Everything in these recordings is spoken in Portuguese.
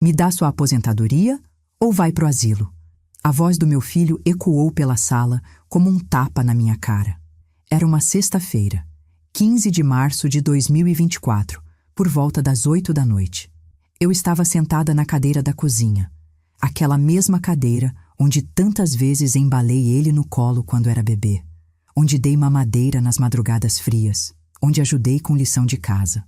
Me dá sua aposentadoria ou vai pro asilo? A voz do meu filho ecoou pela sala como um tapa na minha cara. Era uma sexta-feira, 15 de março de 2024, por volta das 8 da noite. Eu estava sentada na cadeira da cozinha, aquela mesma cadeira onde tantas vezes embalei ele no colo quando era bebê, onde dei mamadeira nas madrugadas frias, onde ajudei com lição de casa.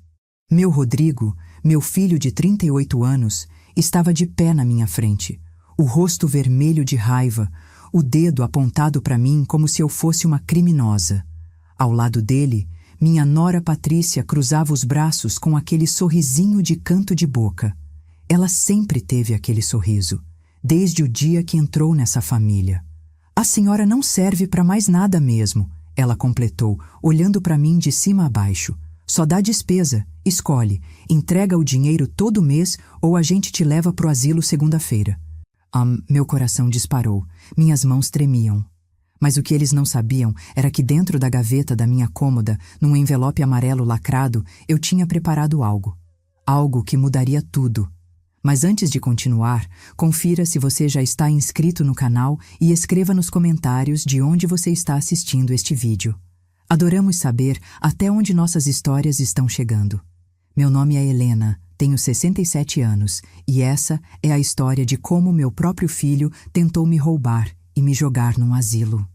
Meu Rodrigo, meu filho de 38 anos, estava de pé na minha frente, o rosto vermelho de raiva, o dedo apontado para mim como se eu fosse uma criminosa. Ao lado dele, minha nora Patrícia cruzava os braços com aquele sorrisinho de canto de boca. Ela sempre teve aquele sorriso, desde o dia que entrou nessa família. A senhora não serve para mais nada mesmo, ela completou, olhando para mim de cima a baixo. Só dá despesa, escolhe, entrega o dinheiro todo mês ou a gente te leva pro asilo segunda-feira. Meu coração disparou, minhas mãos tremiam. Mas o que eles não sabiam era que dentro da gaveta da minha cômoda, num envelope amarelo lacrado, eu tinha preparado algo. Algo que mudaria tudo. Mas antes de continuar, confira se você já está inscrito no canal e escreva nos comentários de onde você está assistindo este vídeo. Adoramos saber até onde nossas histórias estão chegando. Meu nome é Helena, tenho 67 anos e essa é a história de como meu próprio filho tentou me roubar e me jogar num asilo.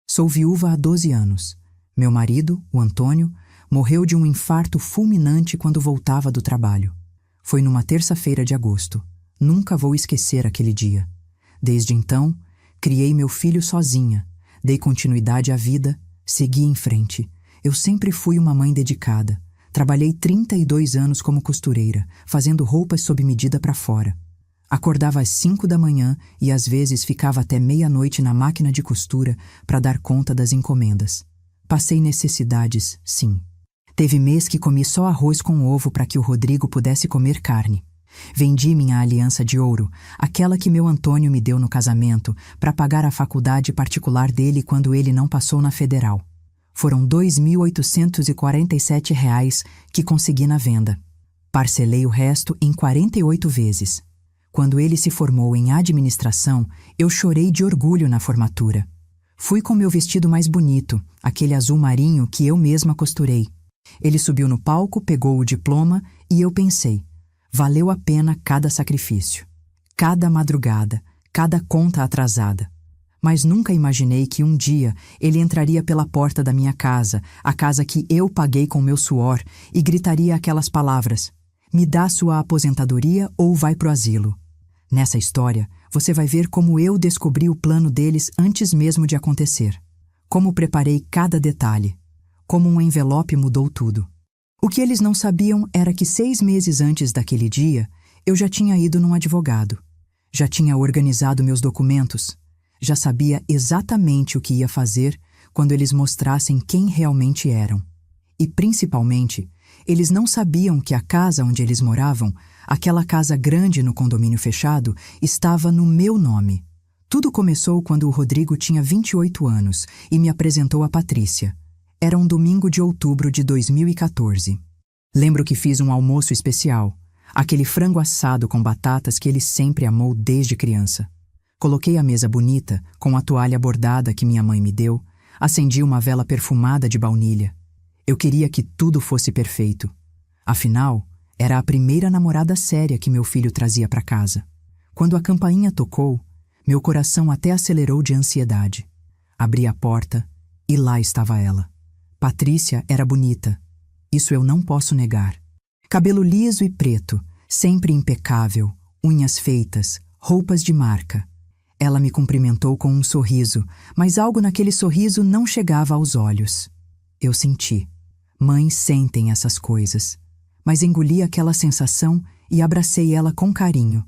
Sou viúva há 12 anos. Meu marido, o Antônio, morreu de um infarto fulminante quando voltava do trabalho. Foi numa terça-feira de agosto. Nunca vou esquecer aquele dia. Desde então, criei meu filho sozinha, dei continuidade à vida, segui em frente. Eu sempre fui uma mãe dedicada. Trabalhei 32 anos como costureira, fazendo roupas sob medida para fora. Acordava às 5 da manhã e às vezes ficava até meia-noite na máquina de costura para dar conta das encomendas. Passei necessidades, sim. Teve mês que comi só arroz com ovo para que o Rodrigo pudesse comer carne. Vendi minha aliança de ouro, aquela que meu Antônio me deu no casamento, para pagar a faculdade particular dele quando ele não passou na federal. Foram R$ 2.847 que consegui na venda. Parcelei o resto em 48 vezes. Quando ele se formou em administração, eu chorei de orgulho na formatura. Fui com meu vestido mais bonito, aquele azul marinho que eu mesma costurei. Ele subiu no palco, pegou o diploma e eu pensei, valeu a pena cada sacrifício, cada madrugada, cada conta atrasada. Mas nunca imaginei que um dia ele entraria pela porta da minha casa, a casa que eu paguei com meu suor, e gritaria aquelas palavras: me dá sua aposentadoria ou vai pro asilo. Nessa história, você vai ver como eu descobri o plano deles antes mesmo de acontecer. Como preparei cada detalhe. Como um envelope mudou tudo. O que eles não sabiam era que 6 meses antes daquele dia, eu já tinha ido num advogado. Já tinha organizado meus documentos. Já sabia exatamente o que ia fazer quando eles mostrassem quem realmente eram. E, principalmente, eles não sabiam que a casa onde eles moravam, aquela casa grande no condomínio fechado, estava no meu nome. Tudo começou quando o Rodrigo tinha 28 anos e me apresentou a Patrícia. Era um domingo de outubro de 2014. Lembro que fiz um almoço especial, aquele frango assado com batatas que ele sempre amou desde criança. Coloquei a mesa bonita, com a toalha bordada que minha mãe me deu, acendi uma vela perfumada de baunilha. Eu queria que tudo fosse perfeito. Afinal, era a primeira namorada séria que meu filho trazia para casa. Quando a campainha tocou, meu coração até acelerou de ansiedade. Abri a porta e lá estava ela. Patrícia era bonita. Isso eu não posso negar. Cabelo liso e preto, sempre impecável, unhas feitas, roupas de marca. Ela me cumprimentou com um sorriso, mas algo naquele sorriso não chegava aos olhos. Eu senti. Mães sentem essas coisas. Mas engoli aquela sensação e abracei ela com carinho.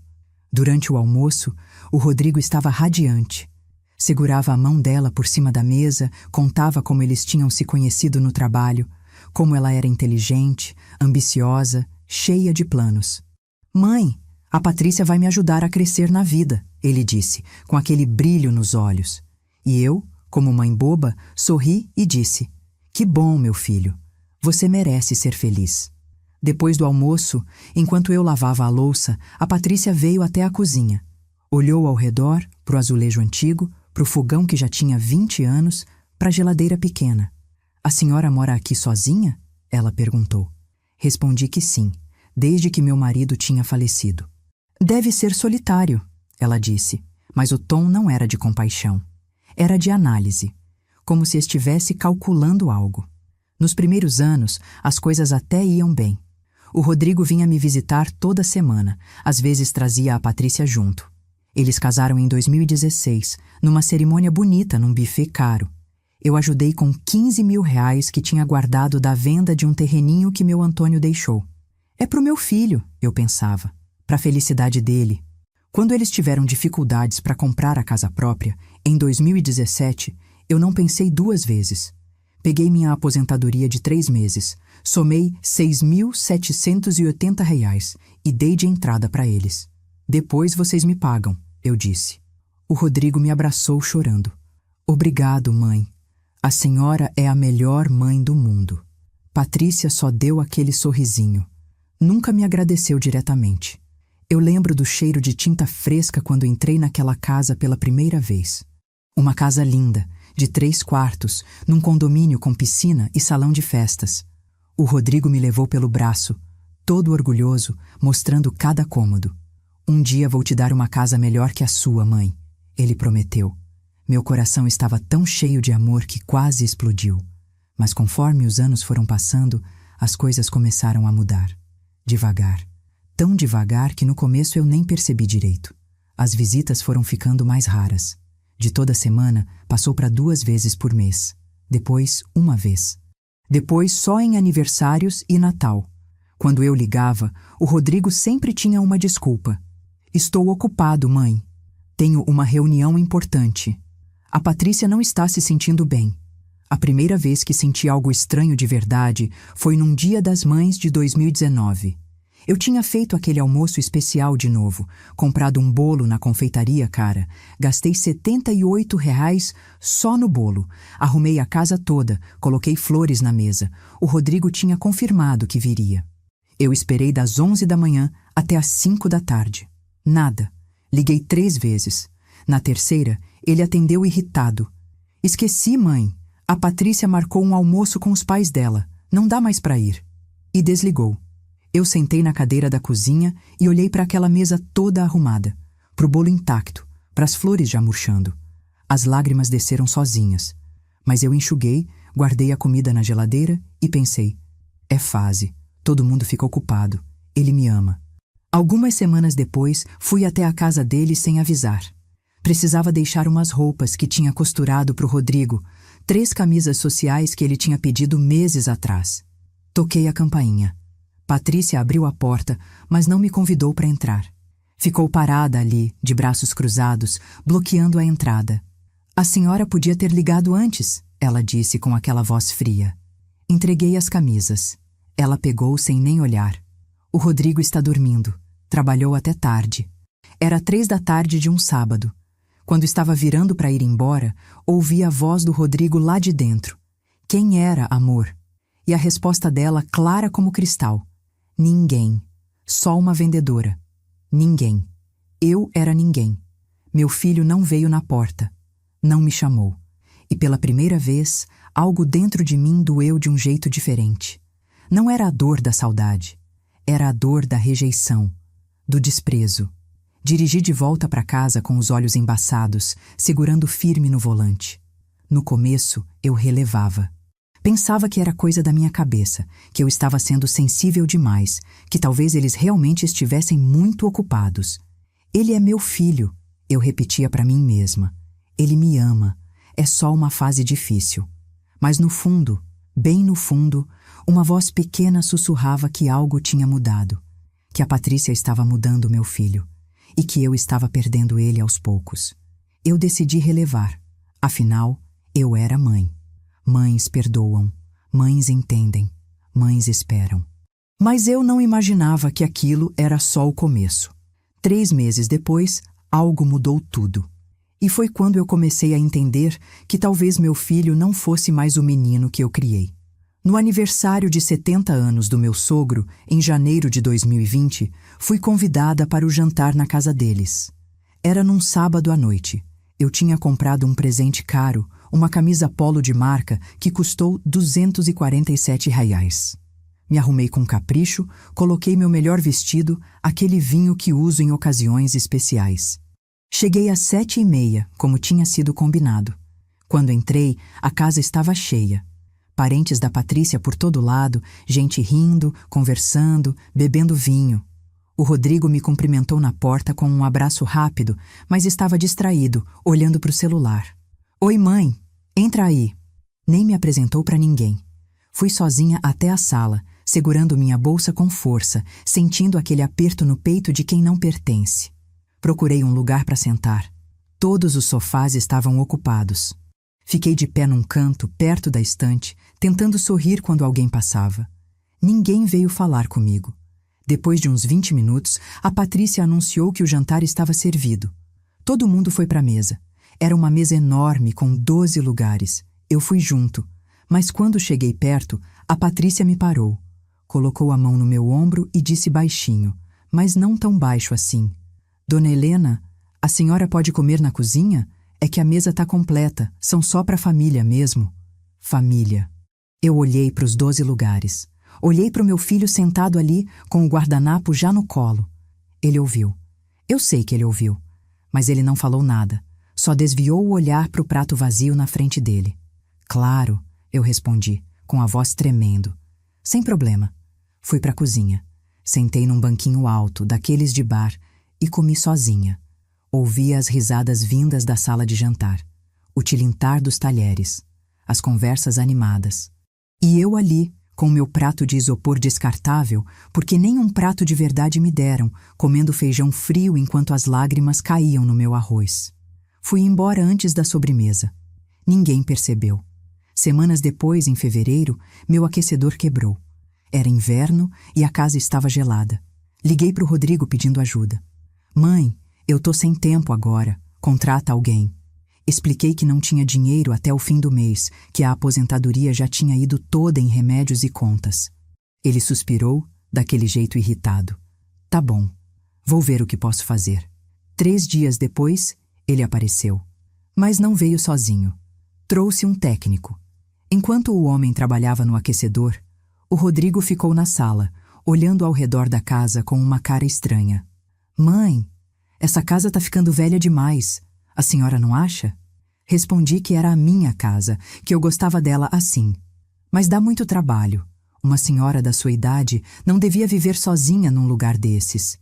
Durante o almoço, o Rodrigo estava radiante. Segurava a mão dela por cima da mesa, contava como eles tinham se conhecido no trabalho, como ela era inteligente, ambiciosa, cheia de planos. Mãe, a Patrícia vai me ajudar a crescer na vida, ele disse, com aquele brilho nos olhos. E eu, como mãe boba, sorri e disse: que bom, meu filho. Você merece ser feliz. Depois do almoço, enquanto eu lavava a louça, a Patrícia veio até a cozinha. Olhou ao redor, para o azulejo antigo, para o fogão que já tinha 20 anos, para a geladeira pequena. A senhora mora aqui sozinha? Ela perguntou. Respondi que sim, desde que meu marido tinha falecido. Deve ser solitário, ela disse, mas o tom não era de compaixão. Era de análise, como se estivesse calculando algo. Nos primeiros anos, as coisas até iam bem. O Rodrigo vinha me visitar toda semana, às vezes trazia a Patrícia junto. Eles casaram em 2016, numa cerimônia bonita num buffet caro. Eu ajudei com 15 mil reais que tinha guardado da venda de um terreninho que meu Antônio deixou. É pro meu filho, eu pensava, pra felicidade dele. Quando eles tiveram dificuldades para comprar a casa própria, em 2017, eu não pensei 2 vezes. Peguei minha aposentadoria de 3 meses, somei R$ 6.780 e dei de entrada para eles. Depois vocês me pagam, eu disse. O Rodrigo me abraçou chorando. Obrigado, mãe. A senhora é a melhor mãe do mundo. Patrícia só deu aquele sorrisinho. Nunca me agradeceu diretamente. Eu lembro do cheiro de tinta fresca quando entrei naquela casa pela primeira vez. Uma casa linda, de 3 quartos, num condomínio com piscina e salão de festas. O Rodrigo me levou pelo braço, todo orgulhoso, mostrando cada cômodo. Um dia vou te dar uma casa melhor que a sua, mãe, ele prometeu. Meu coração estava tão cheio de amor que quase explodiu. Mas conforme os anos foram passando, as coisas começaram a mudar. Devagar. Tão devagar que no começo eu nem percebi direito. As visitas foram ficando mais raras. De toda semana, passou para 2 vezes por mês. Depois, 1 vez. Depois, só em aniversários e Natal. Quando eu ligava, o Rodrigo sempre tinha uma desculpa. Estou ocupado, mãe. Tenho uma reunião importante. A Patrícia não está se sentindo bem. A primeira vez que senti algo estranho de verdade foi num Dia das Mães de 2019. Eu tinha feito aquele almoço especial de novo, comprado um bolo na confeitaria cara, gastei R$ 78 só no bolo, arrumei a casa toda, coloquei flores na mesa. O Rodrigo tinha confirmado que viria. Eu esperei das 11 da manhã até as 5 da tarde. Nada. Liguei 3 vezes. Na terceira, ele atendeu irritado. Esqueci, mãe. A Patrícia marcou um almoço com os pais dela. Não dá mais para ir. E desligou. Eu sentei na cadeira da cozinha e olhei para aquela mesa toda arrumada, para o bolo intacto, para as flores já murchando. As lágrimas desceram sozinhas. Mas eu enxuguei, guardei a comida na geladeira e pensei: é fase, todo mundo fica ocupado, ele me ama. Algumas semanas depois, fui até a casa dele sem avisar. Precisava deixar umas roupas que tinha costurado para o Rodrigo, 3 camisas sociais que ele tinha pedido meses atrás. Toquei a campainha. Patrícia abriu a porta, mas não me convidou para entrar. Ficou parada ali, de braços cruzados, bloqueando a entrada. A senhora podia ter ligado antes, ela disse com aquela voz fria. Entreguei as camisas. Ela pegou sem nem olhar. O Rodrigo está dormindo. Trabalhou até tarde. Era 3 da tarde de um sábado. Quando estava virando para ir embora, ouvi a voz do Rodrigo lá de dentro. Quem era, amor? E a resposta dela clara como cristal. Ninguém. Só uma vendedora. Ninguém. Eu era ninguém. Meu filho não veio na porta. Não me chamou. E pela primeira vez, algo dentro de mim doeu de um jeito diferente. Não era a dor da saudade. Era a dor da rejeição, do desprezo. Dirigi de volta para casa com os olhos embaçados, segurando firme no volante. No começo, eu relevava. Pensava que era coisa da minha cabeça, que eu estava sendo sensível demais, que talvez eles realmente estivessem muito ocupados. Ele é meu filho, eu repetia para mim mesma. Ele me ama, é só uma fase difícil. Mas no fundo, bem no fundo, uma voz pequena sussurrava que algo tinha mudado, que a Patrícia estava mudando meu filho, e que eu estava perdendo ele aos poucos. Eu decidi relevar, afinal, eu era mãe. Mães perdoam, mães entendem, mães esperam. Mas eu não imaginava que aquilo era só o começo. 3 meses depois, algo mudou tudo. E foi quando eu comecei a entender que talvez meu filho não fosse mais o menino que eu criei. No aniversário de 70 anos do meu sogro, em janeiro de 2020, fui convidada para o jantar na casa deles. Era num sábado à noite. Eu tinha comprado um presente caro, uma camisa polo de marca que custou R$ 247. Me arrumei com capricho, coloquei meu melhor vestido, aquele vinho que uso em ocasiões especiais. Cheguei às 7h30, como tinha sido combinado. Quando entrei, a casa estava cheia. Parentes da Patrícia por todo lado, gente rindo, conversando, bebendo vinho. O Rodrigo me cumprimentou na porta com um abraço rápido, mas estava distraído, olhando para o celular. Oi, mãe, entra aí. Nem me apresentou para ninguém. Fui sozinha até a sala, segurando minha bolsa com força, sentindo aquele aperto no peito de quem não pertence. Procurei um lugar para sentar. Todos os sofás estavam ocupados. Fiquei de pé num canto, perto da estante, tentando sorrir quando alguém passava. Ninguém veio falar comigo. Depois de uns 20 minutos, a Patrícia anunciou que o jantar estava servido. Todo mundo foi para a mesa. Era uma mesa enorme, com 12 lugares. Eu fui junto. Mas quando cheguei perto, a Patrícia me parou. Colocou a mão no meu ombro e disse baixinho, mas não tão baixo assim. Dona Helena, a senhora pode comer na cozinha? É que a mesa está completa, são só para a família mesmo. Família. Eu olhei para os 12 lugares. Olhei para o meu filho sentado ali, com o guardanapo já no colo. Ele ouviu. Eu sei que ele ouviu. Mas ele não falou nada. Só desviou o olhar para o prato vazio na frente dele. Claro, eu respondi, com a voz tremendo. Sem problema. Fui para a cozinha. Sentei num banquinho alto, daqueles de bar, e comi sozinha. Ouvia as risadas vindas da sala de jantar, o tilintar dos talheres, as conversas animadas. E eu ali, com meu prato de isopor descartável, porque nem um prato de verdade me deram, comendo feijão frio enquanto as lágrimas caíam no meu arroz. Fui embora antes da sobremesa. Ninguém percebeu. Semanas depois, em fevereiro, meu aquecedor quebrou. Era inverno e a casa estava gelada. Liguei para o Rodrigo pedindo ajuda. Mãe, eu tô sem tempo agora. Contrata alguém. Expliquei que não tinha dinheiro até o fim do mês, que a aposentadoria já tinha ido toda em remédios e contas. Ele suspirou, daquele jeito irritado. Tá bom. Vou ver o que posso fazer. 3 dias depois, ele apareceu. Mas não veio sozinho. Trouxe um técnico. Enquanto o homem trabalhava no aquecedor, o Rodrigo ficou na sala, olhando ao redor da casa com uma cara estranha. Mãe, essa casa tá ficando velha demais. A senhora não acha? Respondi que era a minha casa, que eu gostava dela assim. Mas dá muito trabalho. Uma senhora da sua idade não devia viver sozinha num lugar desses.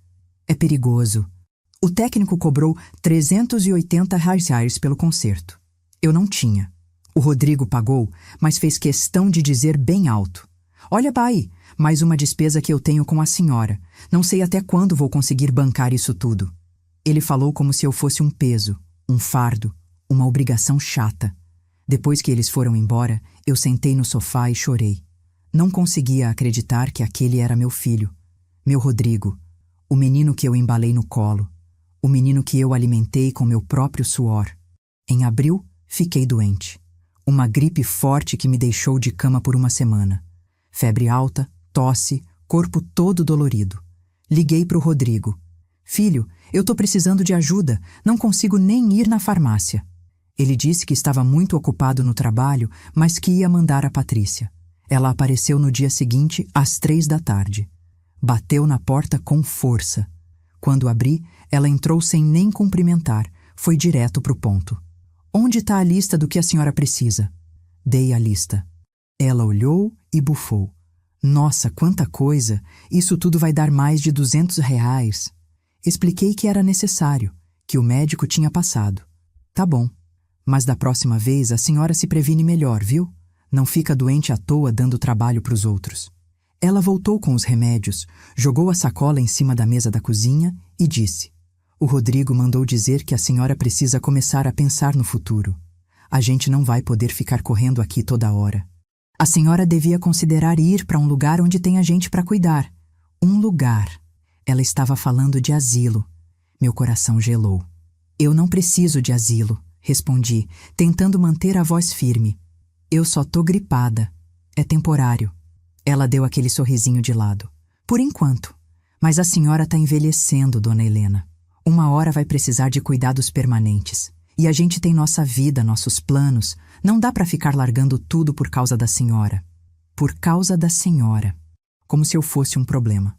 É perigoso. O técnico cobrou R$ 380 pelo conserto. Eu não tinha. O Rodrigo pagou, mas fez questão de dizer bem alto. Olha, pai, mais uma despesa que eu tenho com a senhora. Não sei até quando vou conseguir bancar isso tudo. Ele falou como se eu fosse um peso, um fardo, uma obrigação chata. Depois que eles foram embora, eu sentei no sofá e chorei. Não conseguia acreditar que aquele era meu filho, meu Rodrigo, o menino que eu embalei no colo, o menino que eu alimentei com meu próprio suor. Em abril, fiquei doente. Uma gripe forte que me deixou de cama por uma semana. Febre alta, tosse, corpo todo dolorido. Liguei para o Rodrigo. Filho, eu tô precisando de ajuda, não consigo nem ir na farmácia. Ele disse que estava muito ocupado no trabalho, mas que ia mandar a Patrícia. Ela apareceu no dia seguinte, às 3 da tarde. Bateu na porta com força. Quando abri, ela entrou sem nem cumprimentar, foi direto pro ponto. Onde está a lista do que a senhora precisa? Dei a lista. Ela olhou e bufou. Nossa, quanta coisa! Isso tudo vai dar mais de R$ 200. Expliquei que era necessário, que o médico tinha passado. Tá bom. Mas da próxima vez a senhora se previne melhor, viu? Não fica doente à toa dando trabalho para os outros. Ela voltou com os remédios, jogou a sacola em cima da mesa da cozinha e disse: O Rodrigo mandou dizer que a senhora precisa começar a pensar no futuro. A gente não vai poder ficar correndo aqui toda hora. A senhora devia considerar ir para um lugar onde tenha gente para cuidar. Um lugar. Ela estava falando de asilo. Meu coração gelou. Eu não preciso de asilo, respondi, tentando manter a voz firme. Eu só tô gripada. É temporário. Ela deu aquele sorrisinho de lado. Por enquanto. Mas a senhora está envelhecendo, dona Helena. Uma hora vai precisar de cuidados permanentes. E a gente tem nossa vida, nossos planos. Não dá para ficar largando tudo por causa da senhora. Por causa da senhora. Como se eu fosse um problema.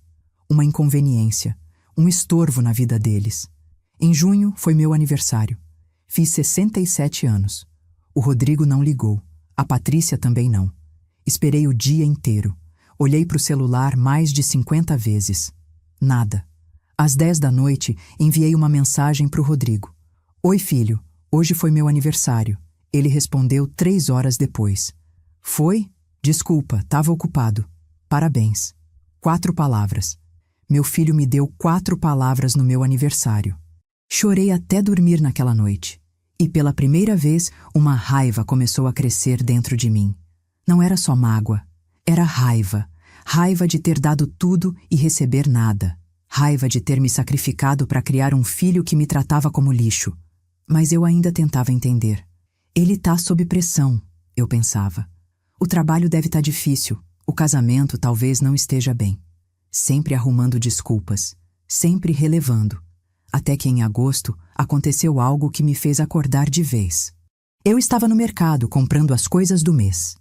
Uma inconveniência. Um estorvo na vida deles. Em junho foi meu aniversário. Fiz 67 anos. O Rodrigo não ligou. A Patrícia também não. Esperei o dia inteiro. Olhei para o celular mais de 50 vezes. Nada. Às 10 da noite, enviei uma mensagem para o Rodrigo. Oi, filho. Hoje foi meu aniversário. Ele respondeu 3 horas depois. Foi? Desculpa, estava ocupado. Parabéns. 4 palavras. Meu filho me deu 4 palavras no meu aniversário. Chorei até dormir naquela noite. E pela primeira vez, uma raiva começou a crescer dentro de mim. Não era só mágoa. Era raiva. Raiva de ter dado tudo e receber nada. Raiva de ter me sacrificado para criar um filho que me tratava como lixo. Mas eu ainda tentava entender. Ele tá sob pressão, eu pensava. O trabalho deve estar difícil. O casamento talvez não esteja bem. Sempre arrumando desculpas. Sempre relevando. Até que em agosto aconteceu algo que me fez acordar de vez. Eu estava no mercado comprando as coisas do mês.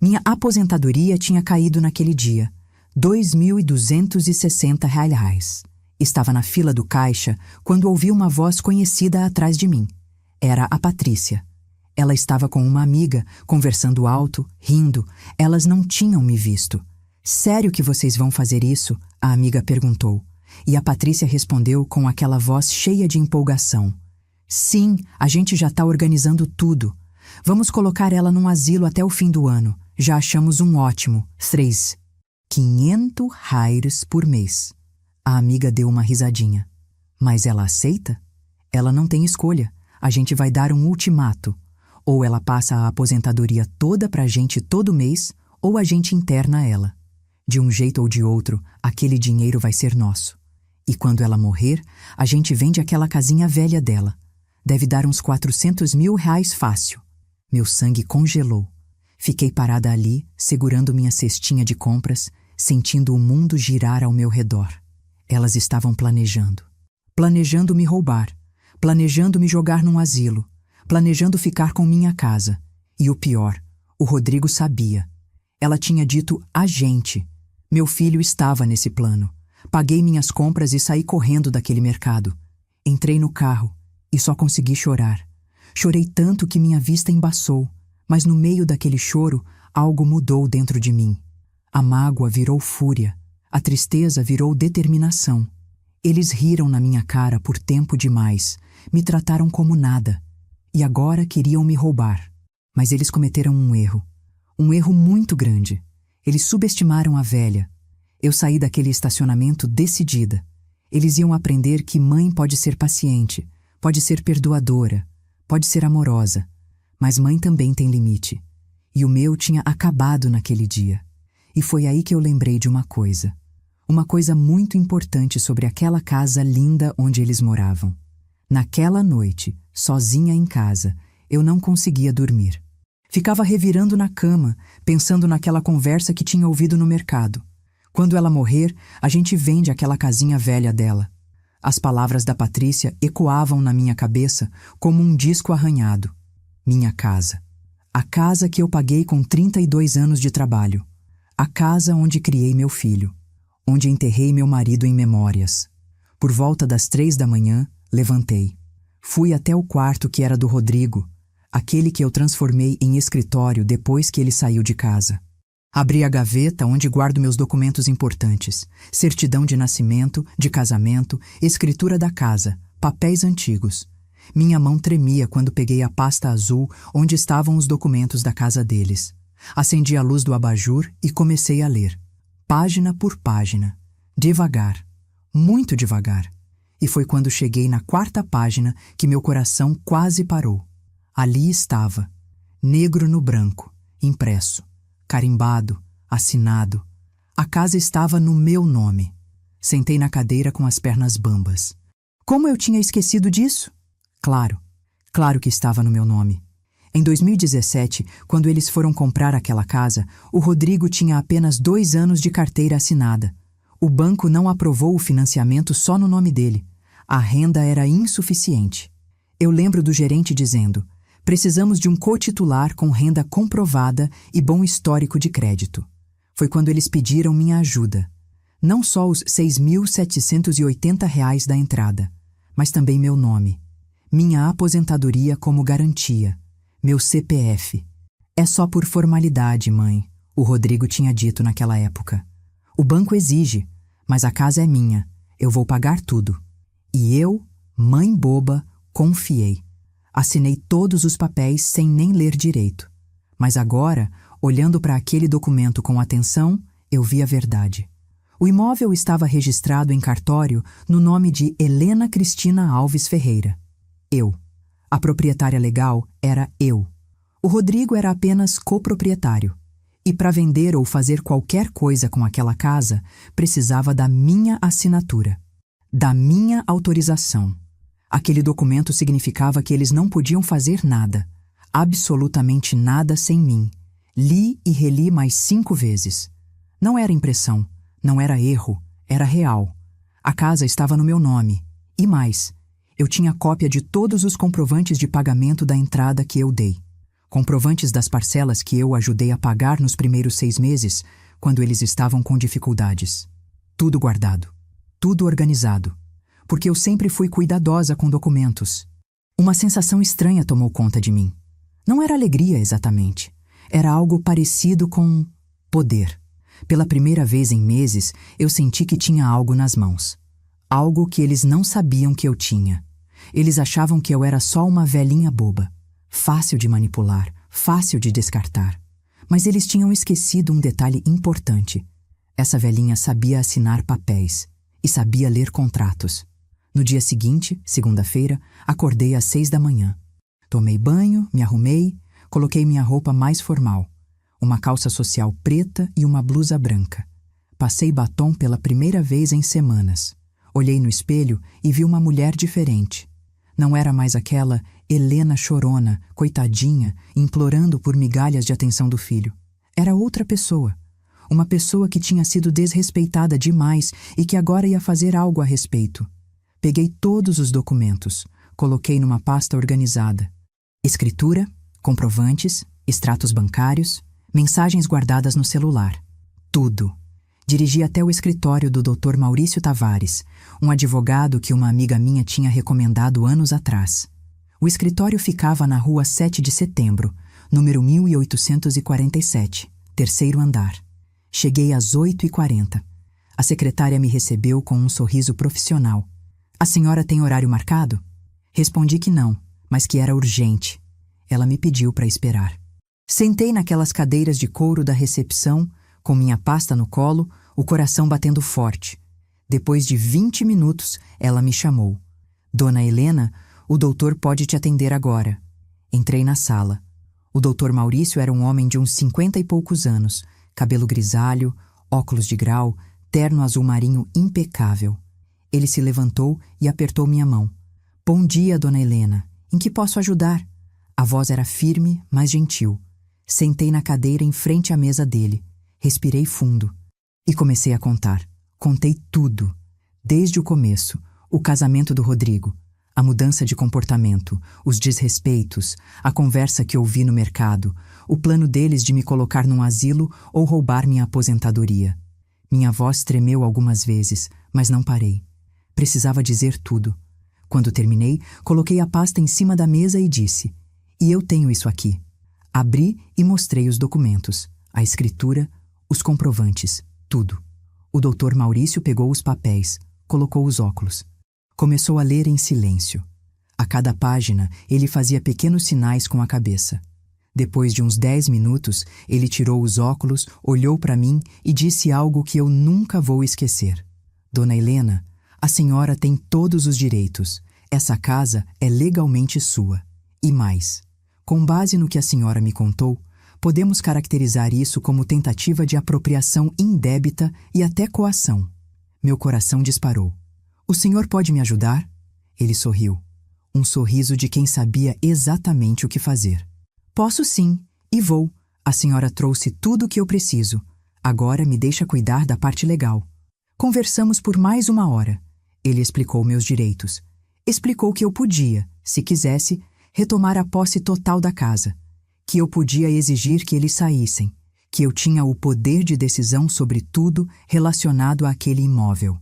Minha aposentadoria tinha caído naquele dia. R$ 2.260. Estava na fila do caixa quando ouvi uma voz conhecida atrás de mim. Era a Patrícia. Ela estava com uma amiga, conversando alto, rindo. Elas não tinham me visto. Sério que vocês vão fazer isso? A amiga perguntou. E a Patrícia respondeu com aquela voz cheia de empolgação. Sim, a gente já está organizando tudo. Vamos colocar ela num asilo até o fim do ano. Já achamos um ótimo. 3. R$ 500 por mês. A amiga deu uma risadinha. Mas ela aceita? Ela não tem escolha. A gente vai dar um ultimato. Ou ela passa a aposentadoria toda pra gente todo mês, ou a gente interna ela. De um jeito ou de outro, aquele dinheiro vai ser nosso. E quando ela morrer, a gente vende aquela casinha velha dela. Deve dar uns R$ 400 mil fácil. Meu sangue congelou. Fiquei parada ali, segurando minha cestinha de compras, sentindo o mundo girar ao meu redor. Elas estavam planejando. Planejando me roubar. Planejando me jogar num asilo. Planejando ficar com minha casa. E o pior, o Rodrigo sabia. Ela tinha dito a gente. Meu filho estava nesse plano. Paguei minhas compras e saí correndo daquele mercado. Entrei no carro e só consegui chorar. Chorei tanto que minha vista embaçou, mas no meio daquele choro, algo mudou dentro de mim. A mágoa virou fúria, a tristeza virou determinação. Eles riram na minha cara por tempo demais, me trataram como nada. E agora queriam me roubar. Mas eles cometeram um erro muito grande. Eles subestimaram a velha. Eu saí daquele estacionamento decidida. Eles iam aprender que mãe pode ser paciente, pode ser perdoadora, pode ser amorosa, mas mãe também tem limite. E o meu tinha acabado naquele dia. E foi aí que eu lembrei de uma coisa muito importante sobre aquela casa linda onde eles moravam. Naquela noite, sozinha em casa, eu não conseguia dormir. Ficava revirando na cama, pensando naquela conversa que tinha ouvido no mercado. Quando ela morrer, a gente vende aquela casinha velha dela. As palavras da Patrícia ecoavam na minha cabeça como um disco arranhado. Minha casa. A casa que eu paguei com 32 anos de trabalho. A casa onde criei meu filho. Onde enterrei meu marido em memórias. Por volta das 3 da manhã, levantei. Fui até o quarto que era do Rodrigo, aquele que eu transformei em escritório depois que ele saiu de casa. Abri a gaveta onde guardo meus documentos importantes, certidão de nascimento, de casamento, escritura da casa, papéis antigos. Minha mão tremia quando peguei a pasta azul onde estavam os documentos da casa deles. Acendi a luz do abajur e comecei a ler, página por página, devagar, muito devagar. E foi quando cheguei na 4ª página que meu coração quase parou. Ali estava, negro no branco, impresso. Carimbado, assinado. A casa estava no meu nome. Sentei na cadeira com as pernas bambas. Como eu tinha esquecido disso? Claro que estava no meu nome. Em 2017, quando eles foram comprar aquela casa, o Rodrigo tinha apenas 2 anos de carteira assinada. O banco não aprovou o financiamento só no nome dele. A renda era insuficiente. Eu lembro do gerente dizendo: precisamos de um cotitular com renda comprovada e bom histórico de crédito. Foi quando eles pediram minha ajuda. Não só os R$ 6.780 da entrada, mas também meu nome, minha aposentadoria como garantia, meu CPF. É só por formalidade, mãe, o Rodrigo tinha dito naquela época. O banco exige, mas a casa é minha, eu vou pagar tudo. E eu, mãe boba, confiei. Assinei todos os papéis sem nem ler direito. Mas agora, olhando para aquele documento com atenção, eu vi a verdade. O imóvel estava registrado em cartório no nome de Helena Cristina Alves Ferreira. Eu. A proprietária legal era eu. O Rodrigo era apenas coproprietário. E para vender ou fazer qualquer coisa com aquela casa, precisava da minha assinatura, da minha autorização. Aquele documento significava que eles não podiam fazer nada, absolutamente nada sem mim. Li e reli mais 5 vezes. Não era impressão, não era erro, era real. A casa estava no meu nome. E mais, eu tinha cópia de todos os comprovantes de pagamento da entrada que eu dei. Comprovantes das parcelas que eu ajudei a pagar nos primeiros 6 meses, quando eles estavam com dificuldades. Tudo guardado, tudo organizado, porque eu sempre fui cuidadosa com documentos. Uma sensação estranha tomou conta de mim. Não era alegria exatamente, era algo parecido com poder. Pela primeira vez em meses, eu senti que tinha algo nas mãos. Algo que eles não sabiam que eu tinha. Eles achavam que eu era só uma velhinha boba. Fácil de manipular, fácil de descartar. Mas eles tinham esquecido um detalhe importante. Essa velhinha sabia assinar papéis e sabia ler contratos. No dia seguinte, segunda-feira, acordei às 6 da manhã. Tomei banho, me arrumei, coloquei minha roupa mais formal. Uma calça social preta e uma blusa branca. Passei batom pela primeira vez em semanas. Olhei no espelho e vi uma mulher diferente. Não era mais aquela Helena chorona, coitadinha, implorando por migalhas de atenção do filho. Era outra pessoa. Uma pessoa que tinha sido desrespeitada demais e que agora ia fazer algo a respeito. Peguei todos os documentos, coloquei numa pasta organizada. Escritura, comprovantes, extratos bancários, mensagens guardadas no celular. Tudo. Dirigi até o escritório do Dr. Maurício Tavares, um advogado que uma amiga minha tinha recomendado anos atrás. O escritório ficava na rua 7 de setembro, número 1847, terceiro andar. Cheguei às 8h40. A secretária me recebeu com um sorriso profissional. A senhora tem horário marcado? Respondi que não, mas que era urgente. Ela me pediu para esperar. Sentei naquelas cadeiras de couro da recepção, com minha pasta no colo, o coração batendo forte. Depois de 20 minutos, ela me chamou. Dona Helena, o doutor pode te atender agora. Entrei na sala. O doutor Maurício era um homem de uns 50 e poucos anos, cabelo grisalho, óculos de grau, terno azul marinho impecável. Ele se levantou e apertou minha mão. Bom dia, dona Helena. Em que posso ajudar? A voz era firme, mas gentil. Sentei na cadeira em frente à mesa dele. Respirei fundo e comecei a contar. Contei tudo, desde o começo, o casamento do Rodrigo, a mudança de comportamento, os desrespeitos, a conversa que ouvi no mercado, o plano deles de me colocar num asilo ou roubar minha aposentadoria. Minha voz tremeu algumas vezes, mas não parei. Precisava dizer tudo. Quando terminei, coloquei a pasta em cima da mesa e disse: "E eu tenho isso aqui." Abri e mostrei os documentos, a escritura, os comprovantes, tudo. O doutor Maurício pegou os papéis, colocou os óculos. Começou a ler em silêncio. A cada página, ele fazia pequenos sinais com a cabeça. Depois de uns 10 minutos, ele tirou os óculos, olhou para mim e disse algo que eu nunca vou esquecer. Dona Helena, a senhora tem todos os direitos. Essa casa é legalmente sua. E mais, com base no que a senhora me contou, podemos caracterizar isso como tentativa de apropriação indébita e até coação. Meu coração disparou. O senhor pode me ajudar? Ele sorriu. Um sorriso de quem sabia exatamente o que fazer. Posso sim, e vou. A senhora trouxe tudo o que eu preciso. Agora me deixa cuidar da parte legal. Conversamos por mais 1 hora. Ele explicou meus direitos. Explicou que eu podia, se quisesse, retomar a posse total da casa. Que eu podia exigir que eles saíssem. Que eu tinha o poder de decisão sobre tudo relacionado àquele imóvel.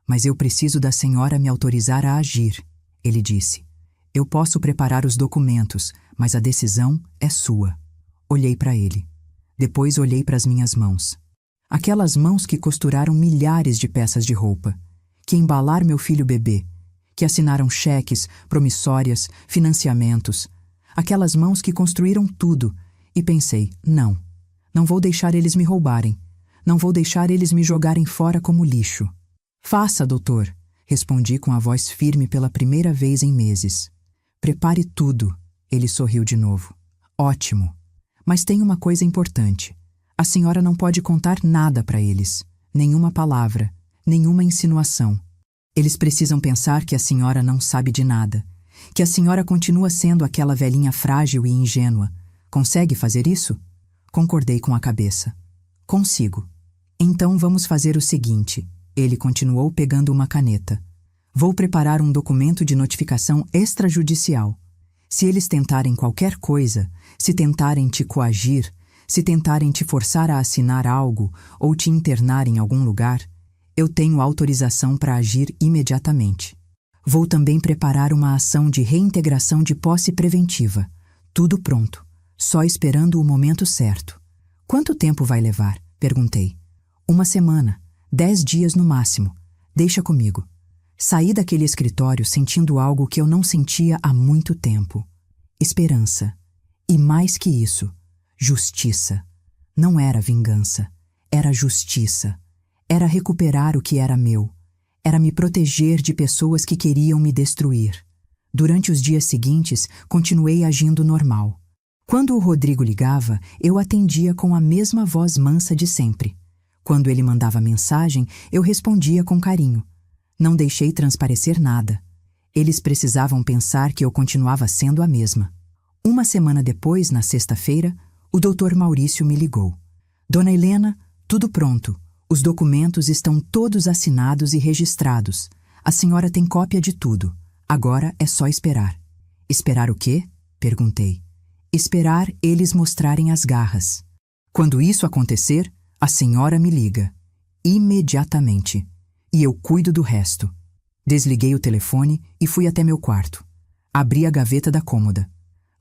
Mas eu preciso da senhora me autorizar a agir, ele disse. Eu posso preparar os documentos, mas a decisão é sua. Olhei para ele. Depois olhei para as minhas mãos. Aquelas mãos que costuraram milhares de peças de roupa, que embalaram meu filho bebê, que assinaram cheques, promissórias, financiamentos. Aquelas mãos que construíram tudo. E pensei, não vou deixar eles me roubarem. Não vou deixar eles me jogarem fora como lixo. Faça, doutor, respondi com a voz firme pela primeira vez em meses. Prepare tudo, ele sorriu de novo. Ótimo. Mas tem uma coisa importante. A senhora não pode contar nada para eles. Nenhuma palavra, nenhuma insinuação. Eles precisam pensar que a senhora não sabe de nada. Que a senhora continua sendo aquela velhinha frágil e ingênua. Consegue fazer isso? Concordei com a cabeça. Consigo. Então vamos fazer o seguinte. Ele continuou pegando uma caneta. Vou preparar um documento de notificação extrajudicial. Se eles tentarem qualquer coisa, se tentarem te coagir, se tentarem te forçar a assinar algo ou te internar em algum lugar, eu tenho autorização para agir imediatamente. Vou também preparar uma ação de reintegração de posse preventiva. Tudo pronto, só esperando o momento certo. Quanto tempo vai levar? Perguntei. 1 semana, 10 dias no máximo. Deixa comigo. Saí daquele escritório sentindo algo que eu não sentia há muito tempo. Esperança. E mais que isso, justiça. Não era vingança, era justiça. Era recuperar o que era meu. Era me proteger de pessoas que queriam me destruir. Durante os dias seguintes, continuei agindo normal. Quando o Rodrigo ligava, eu atendia com a mesma voz mansa de sempre. Quando ele mandava mensagem, eu respondia com carinho. Não deixei transparecer nada. Eles precisavam pensar que eu continuava sendo a mesma. 1 semana depois, na sexta-feira, o Dr. Maurício me ligou. Dona Helena, tudo pronto. Os documentos estão todos assinados e registrados. A senhora tem cópia de tudo. Agora é só esperar. Esperar o quê? Perguntei. Esperar eles mostrarem as garras. Quando isso acontecer, a senhora me liga. Imediatamente. E eu cuido do resto. Desliguei o telefone e fui até meu quarto. Abri a gaveta da cômoda.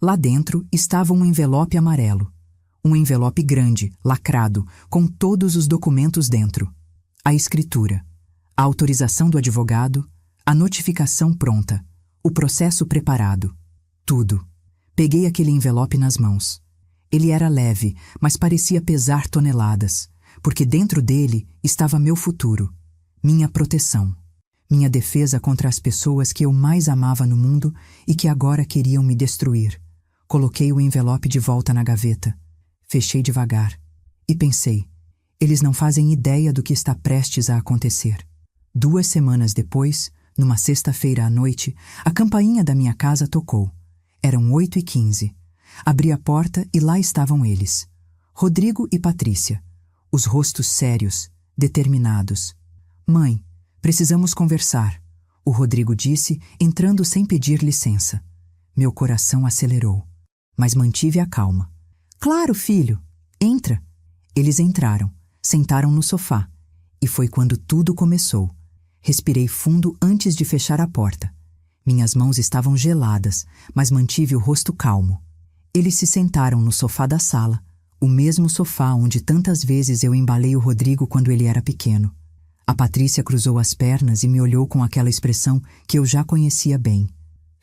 Lá dentro estava um envelope amarelo. Um envelope grande, lacrado, com todos os documentos dentro. A escritura, a autorização do advogado, a notificação pronta, o processo preparado. Tudo. Peguei aquele envelope nas mãos. Ele era leve, mas parecia pesar toneladas, porque dentro dele estava meu futuro, minha proteção, minha defesa contra as pessoas que eu mais amava no mundo e que agora queriam me destruir. Coloquei o envelope de volta na gaveta. Fechei devagar e pensei, eles não fazem ideia do que está prestes a acontecer. 2 semanas depois, numa sexta-feira à noite, a campainha da minha casa tocou. Eram 8h15. Abri a porta e lá estavam eles. Rodrigo e Patrícia. Os rostos sérios, determinados. Mãe, precisamos conversar, o Rodrigo disse, entrando sem pedir licença. Meu coração acelerou, mas mantive a calma. Claro, filho. Entra. Eles entraram, sentaram no sofá. E foi quando tudo começou. Respirei fundo antes de fechar a porta. Minhas mãos estavam geladas, mas mantive o rosto calmo. Eles se sentaram no sofá da sala, o mesmo sofá onde tantas vezes eu embalei o Rodrigo quando ele era pequeno. A Patrícia cruzou as pernas e me olhou com aquela expressão que eu já conhecia bem.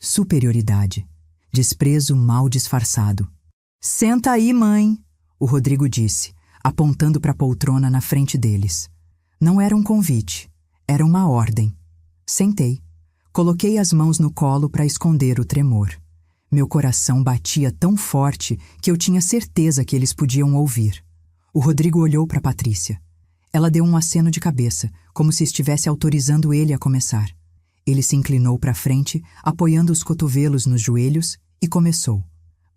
Superioridade. Desprezo mal disfarçado. Senta aí, mãe, o Rodrigo disse, apontando para a poltrona na frente deles. Não era um convite, era uma ordem. Sentei. Coloquei as mãos no colo para esconder o tremor. Meu coração batia tão forte que eu tinha certeza que eles podiam ouvir. O Rodrigo olhou para Patrícia. Ela deu um aceno de cabeça, como se estivesse autorizando ele a começar. Ele se inclinou para frente, apoiando os cotovelos nos joelhos, e começou.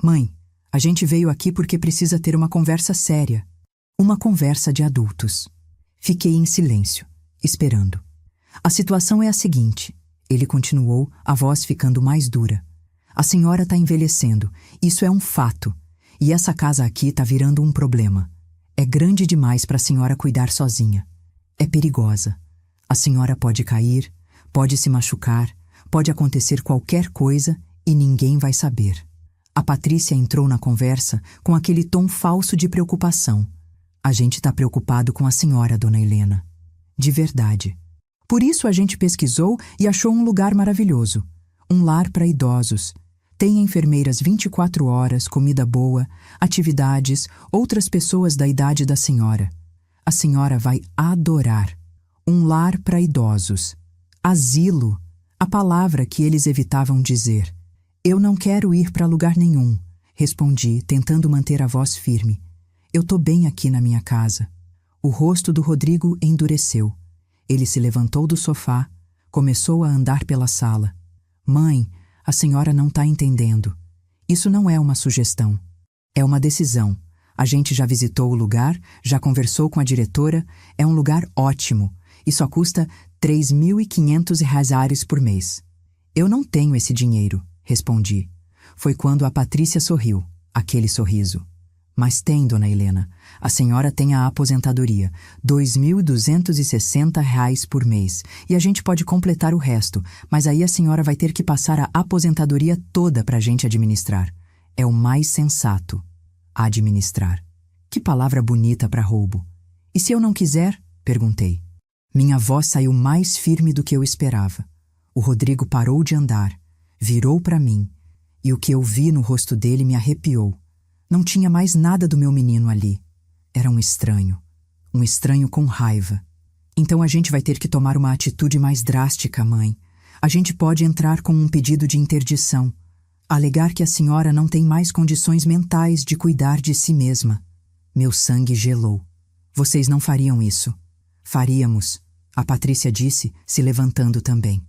Mãe, A gente veio aqui porque precisa ter uma conversa séria. Uma conversa de adultos. Fiquei em silêncio, esperando. A situação é a seguinte, ele continuou, a voz ficando mais dura. A senhora está envelhecendo, isso é um fato. E essa casa aqui está virando um problema. É grande demais para a senhora cuidar sozinha. É perigosa. A senhora pode cair, pode se machucar, pode acontecer qualquer coisa e ninguém vai saber. A Patrícia entrou na conversa com aquele tom falso de preocupação. A gente está preocupado com a senhora, dona Helena. De verdade. Por isso a gente pesquisou e achou um lugar maravilhoso. Um lar para idosos. Tem enfermeiras 24 horas, comida boa, atividades, outras pessoas da idade da senhora. A senhora vai adorar. Um lar para idosos. Asilo. A palavra que eles evitavam dizer. Eu não quero ir para lugar nenhum, respondi, tentando manter a voz firme. Eu tô bem aqui na minha casa. O rosto do Rodrigo endureceu. Ele se levantou do sofá, começou a andar pela sala. Mãe, a senhora não está entendendo. Isso não é uma sugestão. É uma decisão. A gente já visitou o lugar, já conversou com a diretora, é um lugar ótimo e só custa 3.500 reais por mês. Eu não tenho esse dinheiro, respondi. Foi quando a Patrícia sorriu, aquele sorriso. Mas tem, dona Helena. A senhora tem a aposentadoria, 2.260 reais por mês. E a gente pode completar o resto, mas aí a senhora vai ter que passar a aposentadoria toda para a gente administrar. É o mais sensato. Administrar. Que palavra bonita para roubo. E se eu não quiser? Perguntei. Minha voz saiu mais firme do que eu esperava. O Rodrigo parou de andar. Virou para mim, e o que eu vi no rosto dele me arrepiou. Não tinha mais nada do meu menino ali. Era um estranho com raiva. Então a gente vai ter que tomar uma atitude mais drástica, mãe. A gente pode entrar com um pedido de interdição, alegar que a senhora não tem mais condições mentais de cuidar de si mesma. Meu sangue gelou. Vocês não fariam isso. Faríamos, a Patrícia disse, se levantando também.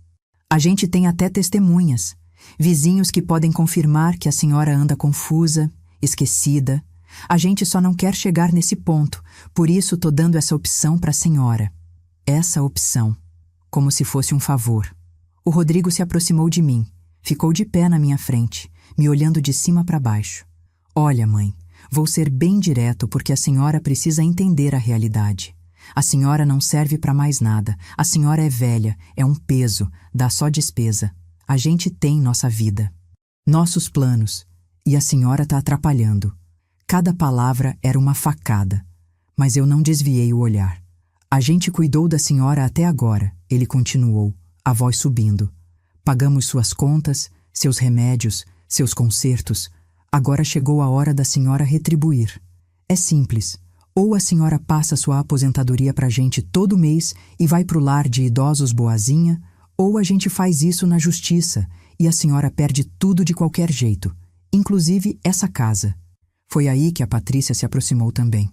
A gente tem até testemunhas. Vizinhos que podem confirmar que a senhora anda confusa, esquecida. A gente só não quer chegar nesse ponto, por isso tô dando essa opção para a senhora. Essa opção, como se fosse um favor. O Rodrigo se aproximou de mim, ficou de pé na minha frente, me olhando de cima para baixo. Olha, mãe, vou ser bem direto porque a senhora precisa entender a realidade. A senhora não serve para mais nada, a senhora é velha, é um peso, dá só despesa. A gente tem nossa vida, nossos planos, e a senhora está atrapalhando. Cada palavra era uma facada, mas eu não desviei o olhar. A gente cuidou da senhora até agora, ele continuou, a voz subindo. Pagamos suas contas, seus remédios, seus consertos. Agora chegou a hora da senhora retribuir. É simples. Ou a senhora passa sua aposentadoria pra gente todo mês e vai pro lar de idosos boazinha, ou a gente faz isso na justiça e a senhora perde tudo de qualquer jeito, inclusive essa casa. Foi aí que a Patrícia se aproximou também.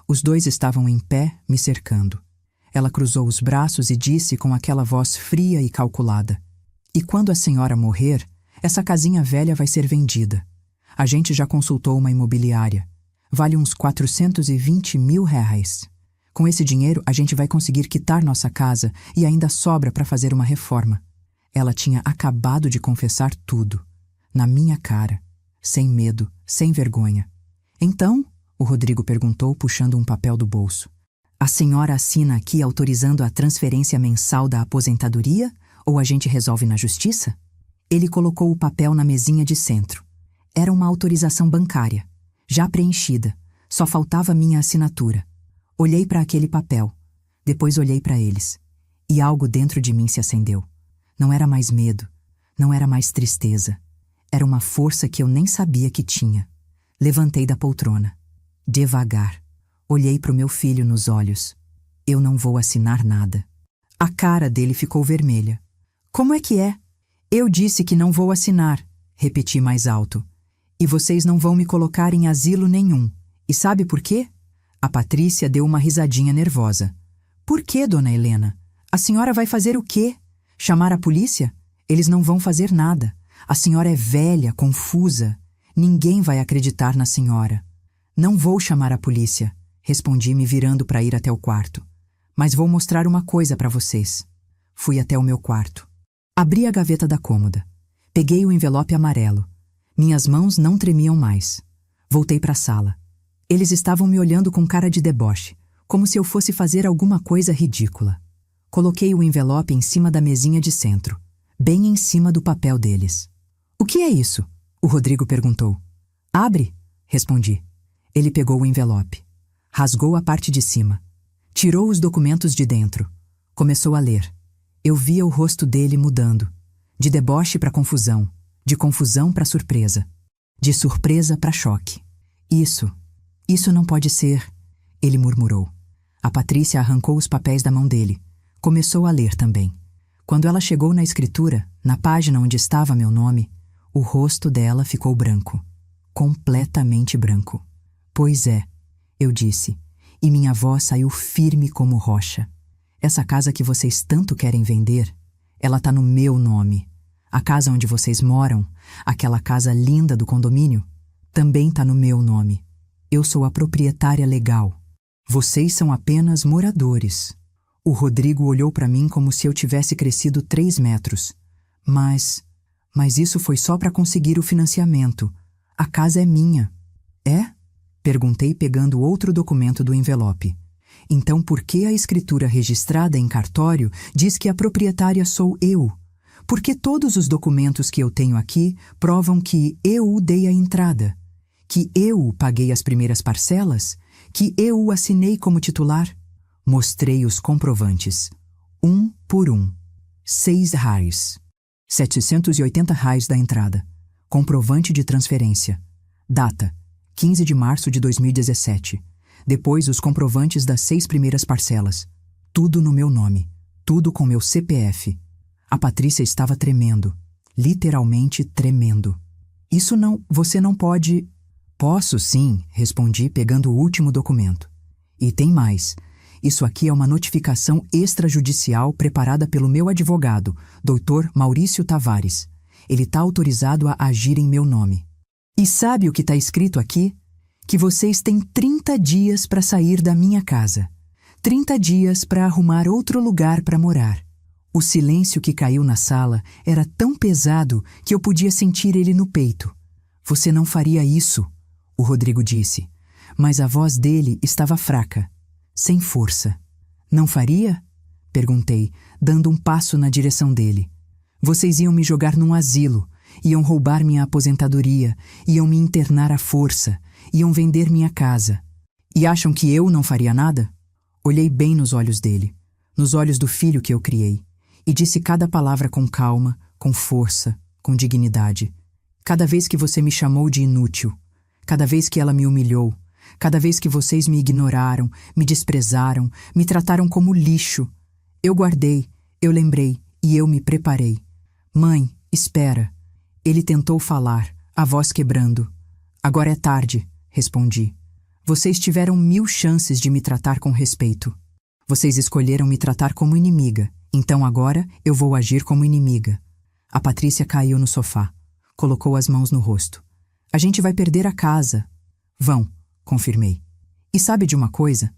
Os dois estavam em pé, me cercando. Ela cruzou os braços e disse com aquela voz fria e calculada. E quando a senhora morrer, essa casinha velha vai ser vendida. A gente já consultou uma imobiliária. Vale uns 420 mil reais. Com esse dinheiro, a gente vai conseguir quitar nossa casa e ainda sobra para fazer uma reforma. Ela tinha acabado de confessar tudo. Na minha cara. Sem medo, sem vergonha. Então, o Rodrigo perguntou, puxando um papel do bolso. A senhora assina aqui autorizando a transferência mensal da aposentadoria ou a gente resolve na justiça? Ele colocou o papel na mesinha de centro. Era uma autorização bancária, já preenchida. Só faltava minha assinatura. Olhei para aquele papel. Depois olhei para eles. E algo dentro de mim se acendeu. Não era mais medo. Não era mais tristeza. Era uma força que eu nem sabia que tinha. Levantei da poltrona. Devagar. Olhei para o meu filho nos olhos. Eu não vou assinar nada. A cara dele ficou vermelha. Como é que é? Eu disse que não vou assinar, repeti mais alto. E vocês não vão me colocar em asilo nenhum. E sabe por quê? A Patrícia deu uma risadinha nervosa. Por quê, dona Helena? A senhora vai fazer o quê? Chamar a polícia? Eles não vão fazer nada. A senhora é velha, confusa. Ninguém vai acreditar na senhora. Não vou chamar a polícia, respondi me virando para ir até o quarto. Mas vou mostrar uma coisa para vocês. Fui até o meu quarto. Abri a gaveta da cômoda. Peguei o envelope amarelo. Minhas mãos não tremiam mais. Voltei para a sala. Eles estavam me olhando com cara de deboche, como se eu fosse fazer alguma coisa ridícula. Coloquei o envelope em cima da mesinha de centro, bem em cima do papel deles. O que é isso? O Rodrigo perguntou. Abre, respondi. Ele pegou o envelope. Rasgou a parte de cima. Tirou os documentos de dentro. Começou a ler. Eu via o rosto dele mudando. De deboche para confusão. De confusão para surpresa. De surpresa para choque. Isso não pode ser, ele murmurou. A Patrícia arrancou os papéis da mão dele. Começou a ler também. Quando ela chegou na escritura, na página onde estava meu nome, o rosto dela ficou branco. Completamente branco. Pois é, eu disse, e minha voz saiu firme como rocha. Essa casa que vocês tanto querem vender, ela tá no meu nome. A casa onde vocês moram, aquela casa linda do condomínio, também tá no meu nome. Eu sou a proprietária legal. Vocês são apenas moradores. O Rodrigo olhou para mim como se eu tivesse crescido 3 metros. Mas isso foi só para conseguir o financiamento. A casa é minha. É? Perguntei pegando outro documento do envelope. Então por que a escritura registrada em cartório diz que a proprietária sou eu? Porque todos os documentos que eu tenho aqui provam que eu dei a entrada, que eu paguei as primeiras parcelas, que eu assinei como titular. Mostrei os comprovantes, um por um. 6 reais. 780 reais da entrada. Comprovante de transferência. Data, 15 de março de 2017. Depois os comprovantes das 6 primeiras parcelas. Tudo no meu nome. Tudo com meu CPF. A Patrícia estava tremendo. Literalmente tremendo. Isso não... Você não pode... Posso sim, respondi pegando o último documento. E tem mais. Isso aqui é uma notificação extrajudicial preparada pelo meu advogado, Dr. Maurício Tavares. Ele está autorizado a agir em meu nome. E sabe o que está escrito aqui? Que vocês têm 30 dias para sair da minha casa. 30 dias para arrumar outro lugar para morar. O silêncio que caiu na sala era tão pesado que eu podia sentir ele no peito. Você não faria isso, o Rodrigo disse. Mas a voz dele estava fraca, sem força. Não faria? Perguntei, dando um passo na direção dele. Vocês iam me jogar num asilo, iam roubar minha aposentadoria, iam me internar à força, iam vender minha casa. E acham que eu não faria nada? Olhei bem nos olhos dele, nos olhos do filho que eu criei, e disse cada palavra com calma, com força, com dignidade. Cada vez que você me chamou de inútil, cada vez que ela me humilhou, cada vez que vocês me ignoraram, me desprezaram, me trataram como lixo, eu guardei, eu lembrei e eu me preparei. Mãe, espera. Ele tentou falar, a voz quebrando. Agora é tarde, respondi. Vocês tiveram 1000 chances de me tratar com respeito. Vocês escolheram me tratar como inimiga, então agora eu vou agir como inimiga. A Patrícia caiu no sofá, colocou as mãos no rosto. A gente vai perder a casa. Vão, confirmei. E sabe de uma coisa?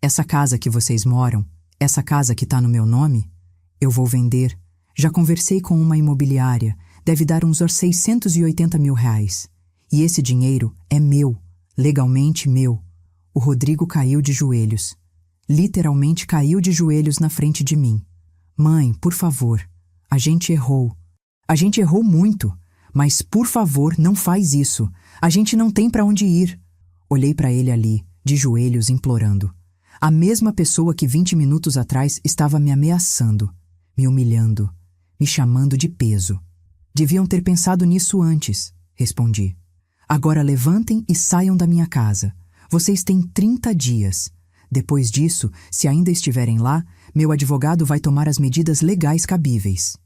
Essa casa que vocês moram, essa casa que tá no meu nome, eu vou vender. Já conversei com uma imobiliária, deve dar uns 680 mil reais. E esse dinheiro é meu, legalmente meu. O Rodrigo caiu de joelhos. Literalmente caiu de joelhos na frente de mim. Mãe, por favor, a gente errou. A gente errou muito, mas por favor não faz isso. A gente não tem para onde ir. Olhei para ele ali, de joelhos, implorando. A mesma pessoa que 20 minutos atrás estava me ameaçando, me humilhando, me chamando de peso. Deviam ter pensado nisso antes, respondi. Agora levantem e saiam da minha casa. Vocês têm 30 dias. Depois disso, se ainda estiverem lá, meu advogado vai tomar as medidas legais cabíveis.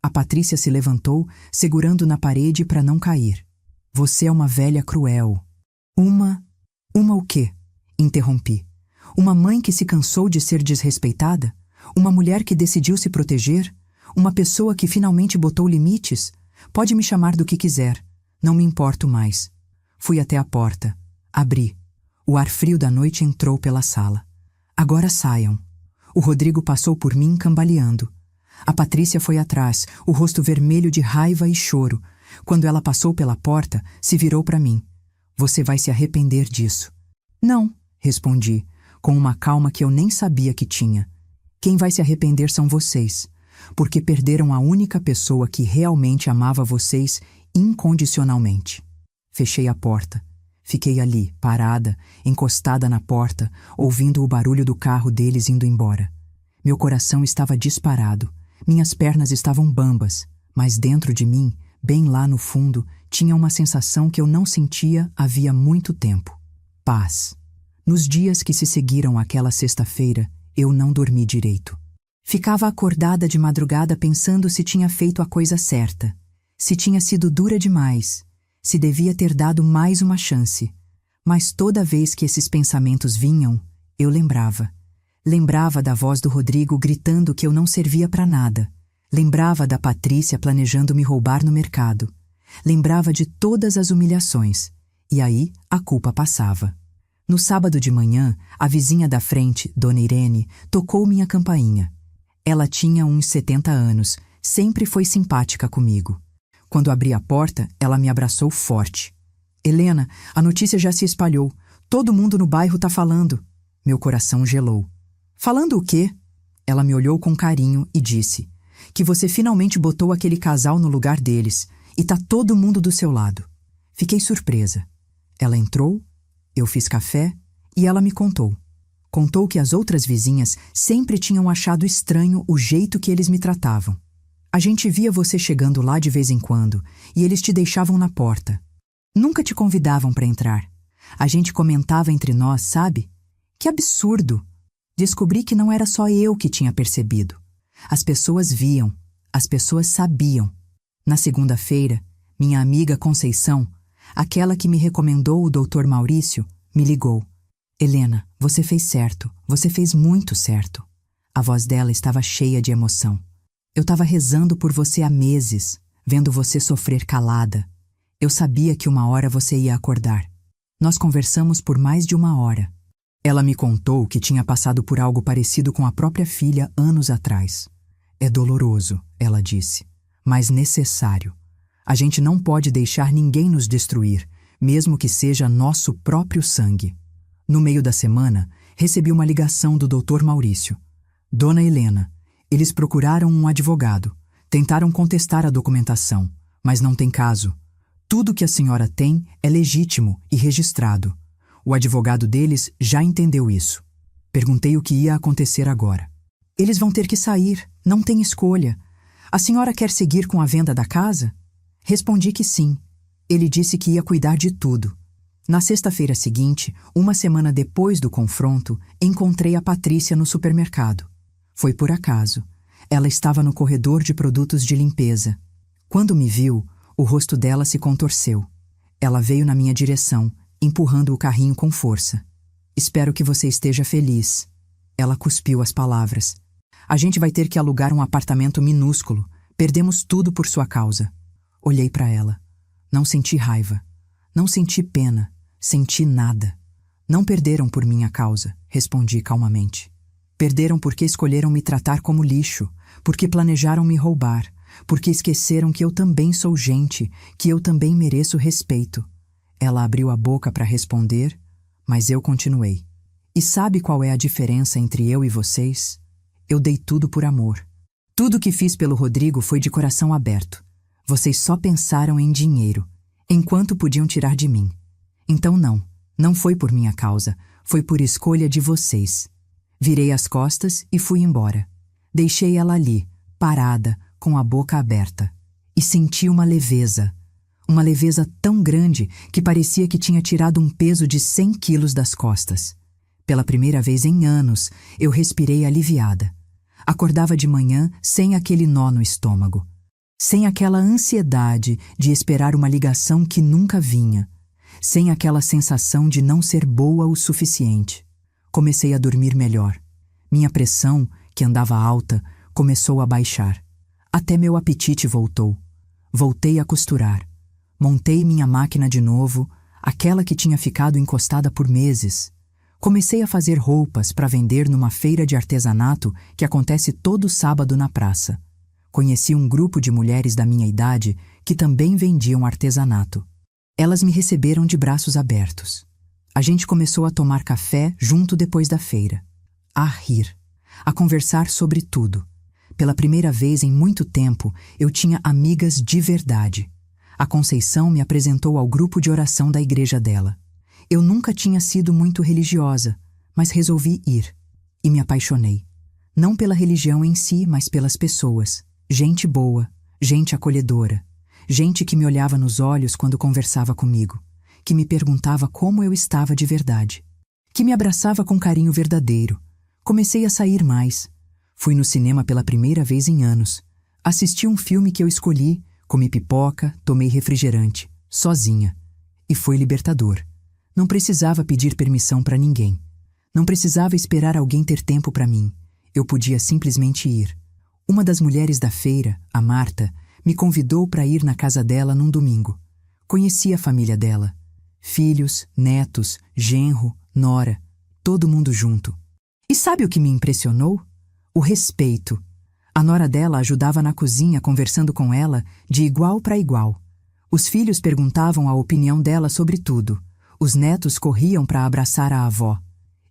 A Patrícia se levantou, segurando na parede para não cair. Você é uma velha cruel. Uma o quê? Interrompi. Uma mãe que se cansou de ser desrespeitada? Uma mulher que decidiu se proteger? Uma pessoa que finalmente botou limites? Pode me chamar do que quiser. Não me importo mais. Fui até a porta. Abri. O ar frio da noite entrou pela sala. Agora saiam. O Rodrigo passou por mim cambaleando. A Patrícia foi atrás, o rosto vermelho de raiva e choro. Quando ela passou pela porta, se virou para mim. Você vai se arrepender disso. Não, respondi, com uma calma que eu nem sabia que tinha. Quem vai se arrepender são vocês, porque perderam a única pessoa que realmente amava vocês incondicionalmente. Fechei a porta. Fiquei ali, parada, encostada na porta, ouvindo o barulho do carro deles indo embora. Meu coração estava disparado, minhas pernas estavam bambas, mas dentro de mim, bem lá no fundo, tinha uma sensação que eu não sentia havia muito tempo. Paz. Nos dias que se seguiram àquela sexta-feira, eu não dormi direito. Ficava acordada de madrugada pensando se tinha feito a coisa certa, se tinha sido dura demais, se devia ter dado mais uma chance. Mas toda vez que esses pensamentos vinham, eu lembrava. Lembrava da voz do Rodrigo gritando que eu não servia para nada. Lembrava da Patrícia planejando me roubar no mercado. Lembrava de todas as humilhações. E aí a culpa passava. No sábado de manhã, a vizinha da frente, Dona Irene, tocou minha campainha. Ela tinha uns 70 anos, sempre foi simpática comigo. Quando abri a porta, ela me abraçou forte. Helena, a notícia já se espalhou. Todo mundo no bairro tá falando. Meu coração gelou. Falando o quê? Ela me olhou com carinho e disse que você finalmente botou aquele casal no lugar deles e tá todo mundo do seu lado. Fiquei surpresa. Ela entrou, eu fiz café e ela me contou. Contou que as outras vizinhas sempre tinham achado estranho o jeito que eles me tratavam. A gente via você chegando lá de vez em quando e eles te deixavam na porta. Nunca te convidavam para entrar. A gente comentava entre nós, sabe? Que absurdo! Descobri que não era só eu que tinha percebido. As pessoas viam, as pessoas sabiam. Na segunda-feira, minha amiga Conceição, aquela que me recomendou o Dr. Maurício, me ligou. Helena, você fez certo, você fez muito certo. A voz dela estava cheia de emoção. Eu estava rezando por você há meses, vendo você sofrer calada. Eu sabia que uma hora você ia acordar. Nós conversamos por mais de 1 hora. Ela me contou que tinha passado por algo parecido com a própria filha anos atrás. É doloroso, ela disse, mas necessário. A gente não pode deixar ninguém nos destruir, mesmo que seja nosso próprio sangue. No meio da semana, recebi uma ligação do Dr. Maurício. Dona Helena, eles procuraram um advogado, tentaram contestar a documentação, mas não tem caso. Tudo que a senhora tem é legítimo e registrado. O advogado deles já entendeu isso. Perguntei o que ia acontecer agora. Eles vão ter que sair, não tem escolha. A senhora quer seguir com a venda da casa? Respondi que sim. Ele disse que ia cuidar de tudo. Na sexta-feira seguinte, 1 semana depois do confronto, encontrei a Patrícia no supermercado. Foi por acaso. Ela estava no corredor de produtos de limpeza. Quando me viu, o rosto dela se contorceu. Ela veio na minha direção, empurrando o carrinho com força. Espero que você esteja feliz. Ela cuspiu as palavras. A gente vai ter que alugar um apartamento minúsculo. Perdemos tudo por sua causa. Olhei para ela. Não senti raiva. Não senti pena. Senti nada. Não perderam por minha causa, respondi calmamente. Perderam porque escolheram me tratar como lixo, porque planejaram me roubar, porque esqueceram que eu também sou gente, que eu também mereço respeito. Ela abriu a boca para responder, mas eu continuei. E sabe qual é a diferença entre eu e vocês? Eu dei tudo por amor. Tudo que fiz pelo Rodrigo foi de coração aberto. Vocês só pensaram em dinheiro, enquanto podiam tirar de mim. Então não foi por minha causa, foi por escolha de vocês. Virei as costas e fui embora. Deixei ela ali, parada, com a boca aberta. E senti uma leveza tão grande que parecia que tinha tirado um peso de 100 quilos das costas. Pela primeira vez em anos, eu respirei aliviada. Acordava de manhã sem aquele nó no estômago. Sem aquela ansiedade de esperar uma ligação que nunca vinha. Sem aquela sensação de não ser boa o suficiente. Comecei a dormir melhor. Minha pressão, que andava alta, começou a baixar. Até meu apetite voltou. Voltei a costurar. Montei minha máquina de novo, aquela que tinha ficado encostada por meses. Comecei a fazer roupas para vender numa feira de artesanato que acontece todo sábado na praça. Conheci um grupo de mulheres da minha idade que também vendiam artesanato. Elas me receberam de braços abertos. A gente começou a tomar café junto depois da feira, a rir, a conversar sobre tudo. Pela primeira vez em muito tempo, eu tinha amigas de verdade. A Conceição me apresentou ao grupo de oração da igreja dela. Eu nunca tinha sido muito religiosa, mas resolvi ir. E me apaixonei. Não pela religião em si, mas pelas pessoas. Gente boa, gente acolhedora. Gente que me olhava nos olhos quando conversava comigo. Que me perguntava como eu estava de verdade. Que me abraçava com carinho verdadeiro. Comecei a sair mais. Fui no cinema pela primeira vez em anos. Assisti um filme que eu escolhi, comi pipoca, tomei refrigerante, sozinha. E foi libertador. Não precisava pedir permissão para ninguém. Não precisava esperar alguém ter tempo para mim. Eu podia simplesmente ir. Uma das mulheres da feira, a Marta, me convidou para ir na casa dela num domingo. Conheci a família dela. Filhos, netos, genro, nora, todo mundo junto. E sabe o que me impressionou? O respeito. A nora dela ajudava na cozinha conversando com ela de igual para igual. Os filhos perguntavam a opinião dela sobre tudo. Os netos corriam para abraçar a avó.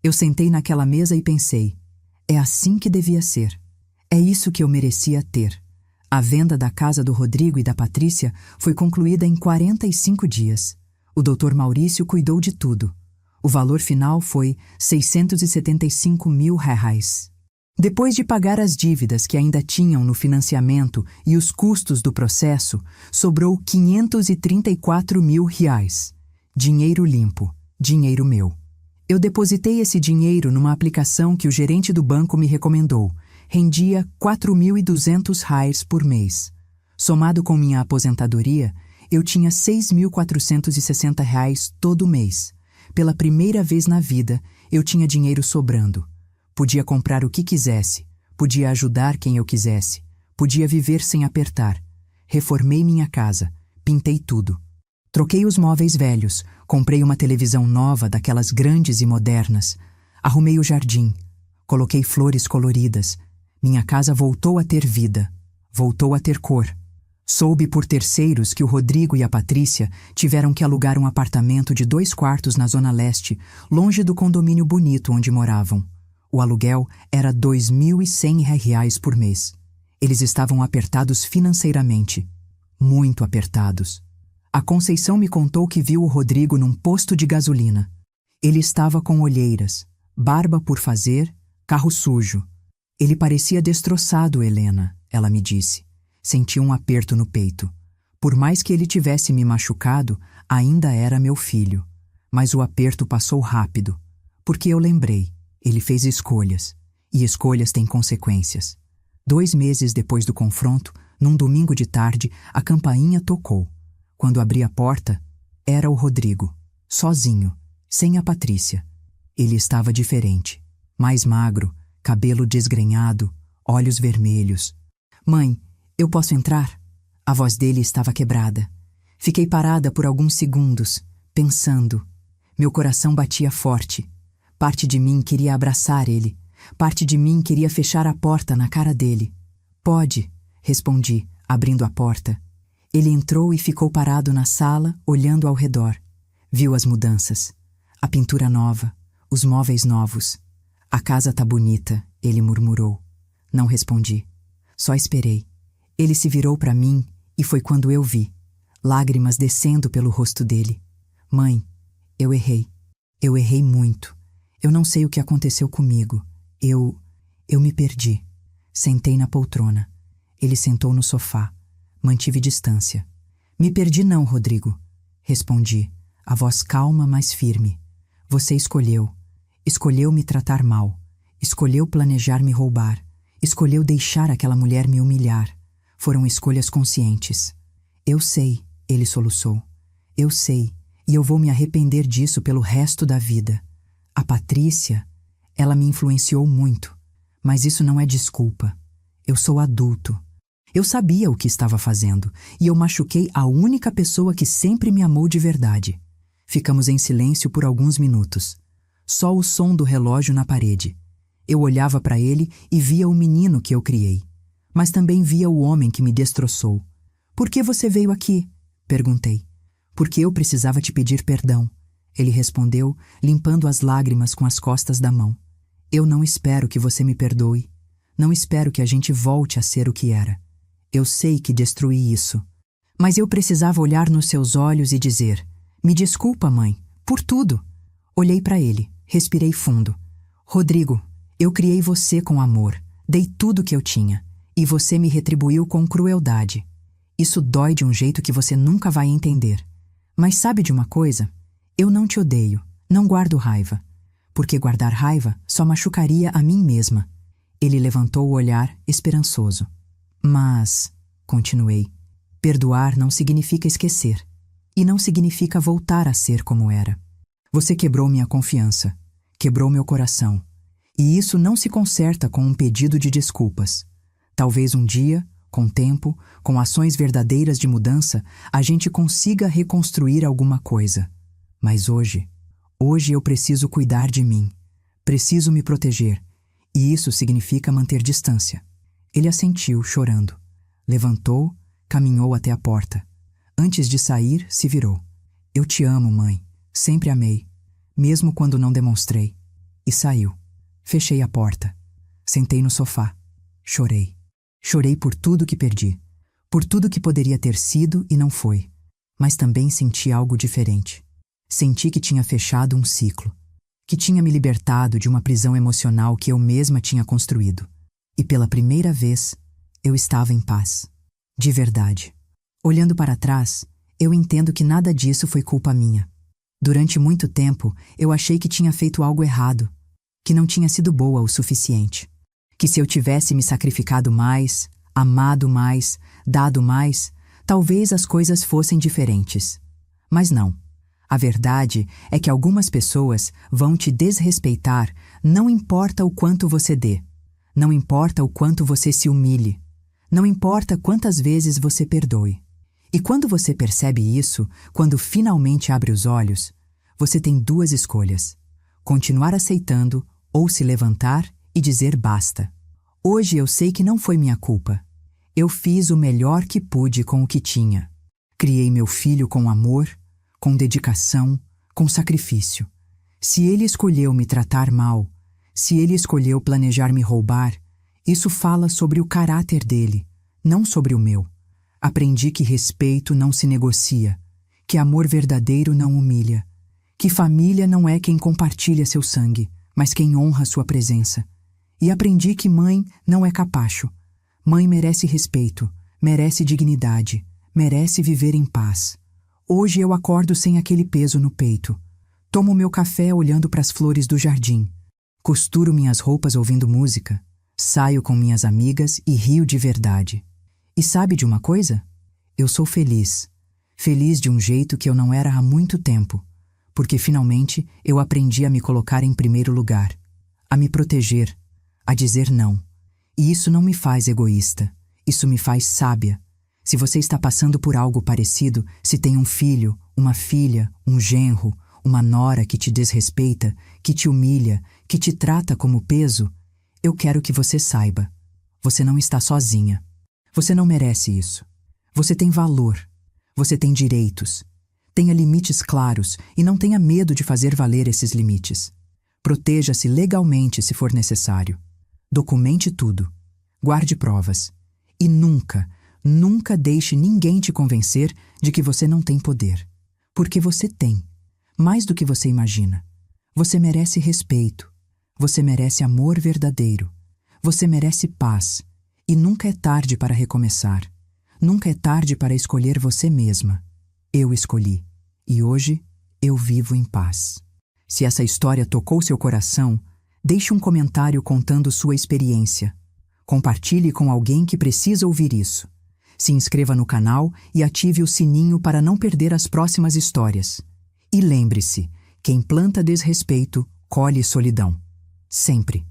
Eu sentei naquela mesa e pensei, é assim que devia ser. É isso que eu merecia ter. A venda da casa do Rodrigo e da Patrícia foi concluída em 45 dias. O Dr. Maurício cuidou de tudo. O valor final foi R$675 mil. Depois de pagar as dívidas que ainda tinham no financiamento e os custos do processo, sobrou R$534 mil. Dinheiro limpo, dinheiro meu. Eu depositei esse dinheiro numa aplicação que o gerente do banco me recomendou. Rendia R$4.200 por mês. Somado com minha aposentadoria, eu tinha R$6.460 todo mês. Pela primeira vez na vida, eu tinha dinheiro sobrando. Podia comprar o que quisesse, podia ajudar quem eu quisesse, podia viver sem apertar. Reformei minha casa, pintei tudo. Troquei os móveis velhos, comprei uma televisão nova daquelas grandes e modernas. Arrumei o jardim, coloquei flores coloridas. Minha casa voltou a ter vida, voltou a ter cor. Soube por terceiros que o Rodrigo e a Patrícia tiveram que alugar um apartamento de 2 quartos na Zona Leste, longe do condomínio bonito onde moravam. O aluguel era R$2.100 por mês. Eles estavam apertados financeiramente. Muito apertados. A Conceição me contou que viu o Rodrigo num posto de gasolina. Ele estava com olheiras, barba por fazer, carro sujo. Ele parecia destroçado, Helena, ela me disse. Senti um aperto no peito. Por mais que ele tivesse me machucado, ainda era meu filho. Mas o aperto passou rápido, porque eu lembrei, ele fez escolhas, e escolhas têm consequências. 2 meses depois do confronto, num domingo de tarde, a campainha tocou. Quando abri a porta, era o Rodrigo, sozinho, sem a Patrícia. Ele estava diferente, mais magro, cabelo desgrenhado, olhos vermelhos. Mãe, eu posso entrar? A voz dele estava quebrada. Fiquei parada por alguns segundos, pensando. Meu coração batia forte. Parte de mim queria abraçar ele. Parte de mim queria fechar a porta na cara dele. Pode, respondi, abrindo a porta. Ele entrou e ficou parado na sala, olhando ao redor. Viu as mudanças. A pintura nova, os móveis novos. A casa tá bonita, ele murmurou. Não respondi. Só esperei. Ele se virou para mim e foi quando eu vi. Lágrimas descendo pelo rosto dele. Mãe, eu errei. Eu errei muito. Eu não sei o que aconteceu comigo. Eu me perdi. Sentei na poltrona. Ele sentou no sofá. Mantive distância. Me perdi não, Rodrigo. Respondi, a voz calma, mas firme. Você escolheu. Escolheu me tratar mal. Escolheu planejar me roubar. Escolheu deixar aquela mulher me humilhar. Foram escolhas conscientes. Eu sei, ele soluçou. Eu sei, e eu vou me arrepender disso pelo resto da vida. A Patrícia, ela me influenciou muito. Mas isso não é desculpa. Eu sou adulto. Eu sabia o que estava fazendo, e eu machuquei a única pessoa que sempre me amou de verdade. Ficamos em silêncio por alguns minutos. Só o som do relógio na parede. Eu olhava para ele e via o menino que eu criei. Mas também via o homem que me destroçou. "Por que você veio aqui?" perguntei. "Porque eu precisava te pedir perdão", ele respondeu, limpando as lágrimas com as costas da mão. "Eu não espero que você me perdoe. Não espero que a gente volte a ser o que era. Eu sei que destruí isso. Mas eu precisava olhar nos seus olhos e dizer: 'Me desculpa, mãe, por tudo.'" Olhei para ele, respirei fundo. "Rodrigo, eu criei você com amor, dei tudo o que eu tinha, e você me retribuiu com crueldade. Isso dói de um jeito que você nunca vai entender. Mas sabe de uma coisa? Eu não te odeio, não guardo raiva, porque guardar raiva só machucaria a mim mesma." Ele levantou o olhar, esperançoso. "Mas", continuei, "perdoar não significa esquecer, e não significa voltar a ser como era. Você quebrou minha confiança, quebrou meu coração, e isso não se conserta com um pedido de desculpas. Talvez um dia, com tempo, com ações verdadeiras de mudança, a gente consiga reconstruir alguma coisa. Mas hoje eu preciso cuidar de mim, preciso me proteger, e isso significa manter distância." Ele assentiu, chorando. Levantou, caminhou até a porta. Antes de sair, se virou. "Eu te amo, mãe. Sempre amei, mesmo quando não demonstrei." E saiu. Fechei a porta. Sentei no sofá. Chorei. Chorei por tudo que perdi, por tudo que poderia ter sido e não foi. Mas também senti algo diferente. Senti que tinha fechado um ciclo, que tinha me libertado de uma prisão emocional que eu mesma tinha construído. E pela primeira vez, eu estava em paz. De verdade. Olhando para trás, eu entendo que nada disso foi culpa minha. Durante muito tempo, eu achei que tinha feito algo errado, que não tinha sido boa o suficiente. Que se eu tivesse me sacrificado mais, amado mais, dado mais, talvez as coisas fossem diferentes. Mas não. A verdade é que algumas pessoas vão te desrespeitar, não importa o quanto você dê, não importa o quanto você se humilhe, não importa quantas vezes você perdoe. E quando você percebe isso, quando finalmente abre os olhos, você tem duas escolhas: continuar aceitando ou se levantar e dizer basta. Hoje eu sei que não foi minha culpa. Eu fiz o melhor que pude com o que tinha. Criei meu filho com amor, com dedicação, com sacrifício. Se ele escolheu me tratar mal, se ele escolheu planejar me roubar, isso fala sobre o caráter dele, não sobre o meu. Aprendi que respeito não se negocia, que amor verdadeiro não humilha, que família não é quem compartilha seu sangue, mas quem honra sua presença. E aprendi que mãe não é capacho. Mãe merece respeito, merece dignidade, merece viver em paz. Hoje eu acordo sem aquele peso no peito. Tomo meu café olhando para as flores do jardim. Costuro minhas roupas ouvindo música. Saio com minhas amigas e rio de verdade. E sabe de uma coisa? Eu sou feliz. Feliz de um jeito que eu não era há muito tempo. Porque finalmente eu aprendi a me colocar em primeiro lugar. A me proteger. A dizer não. E isso não me faz egoísta. Isso me faz sábia. Se você está passando por algo parecido, se tem um filho, uma filha, um genro, uma nora que te desrespeita, que te humilha, que te trata como peso, eu quero que você saiba. Você não está sozinha. Você não merece isso. Você tem valor. Você tem direitos. Tenha limites claros e não tenha medo de fazer valer esses limites. Proteja-se legalmente se for necessário. Documente tudo. Guarde provas. E nunca deixe ninguém te convencer de que você não tem poder. Porque você tem. Mais do que você imagina. Você merece respeito. Você merece amor verdadeiro. Você merece paz. E nunca é tarde para recomeçar. Nunca é tarde para escolher você mesma. Eu escolhi. E hoje eu vivo em paz. Se essa história tocou seu coração, deixe um comentário contando sua experiência. Compartilhe com alguém que precisa ouvir isso. Se inscreva no canal e ative o sininho para não perder as próximas histórias. E lembre-se, quem planta desrespeito, colhe solidão. Sempre.